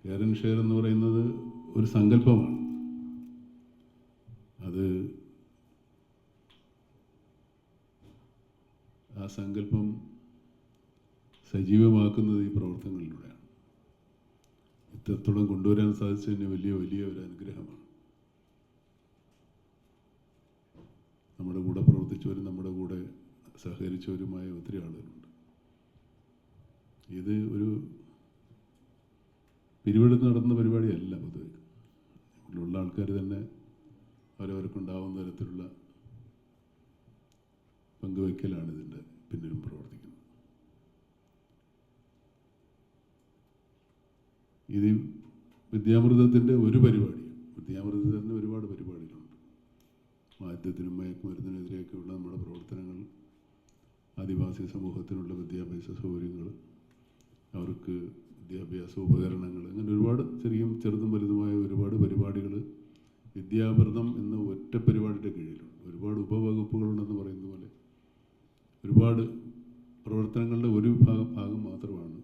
Share and share എന്ന് പറയുന്നത് ഒരു സങ്കല്പമാണ്. അത് ആ സങ്കല്പം സജീവമാക്കുന്നത് ഈ പ്രവർത്തനങ്ങളിലൂടെയാണ്. ഇത്രത്തോളം കൊണ്ടുവരാൻ സാധിച്ചതിന് വലിയ വലിയ ഒരു അനുഗ്രഹമാണ്. നമ്മുടെ കൂടെ പ്രവർത്തിച്ചവരും നമ്മുടെ കൂടെ സഹകരിച്ചവരുമായ ഒത്തിരി ആളുകളുണ്ട്. ഇത് ഒരു പിരിവെടുത്ത് നടത്തുന്ന പരിപാടിയല്ല. പൊതുവെ ഇവിടെയുള്ള ആൾക്കാർ തന്നെ അവരവർക്കുണ്ടാവുന്ന തരത്തിലുള്ള പങ്കുവയ്ക്കലാണ് ഇതിൻ്റെ പിന്നിലും പ്രവർത്തിക്കുന്നത്. ഇത് വിദ്യാമൃതത്തിൻ്റെ ഒരു പരിപാടി. വിദ്യാമൃതത്തിൻ്റെ ഒരുപാട് പരിപാടികളുണ്ട്. മാറ്റത്തിനും മയക്കുമരുന്നിനെതിരെയൊക്കെയുള്ള നമ്മുടെ പ്രവർത്തനങ്ങൾ, ആദിവാസി സമൂഹത്തിനുള്ള വിദ്യാഭ്യാസ സൗകര്യങ്ങൾ, അവർക്ക് വിദ്യാഭ്യാസ ഉപകരണങ്ങൾ, അങ്ങനെ ഒരുപാട് ചെറുതും വലുതുമായ ഒരുപാട് പരിപാടികൾ വിദ്യാമൃതം എന്ന ഒറ്റ പരിപാടിയുടെ കീഴിലുണ്ട്. ഒരുപാട് ഉപവകുപ്പുകളുണ്ടെന്ന് പറയുന്നത് പോലെ ഒരുപാട് പ്രവർത്തനങ്ങളുടെ ഒരു ഭാഗം മാത്രമാണ്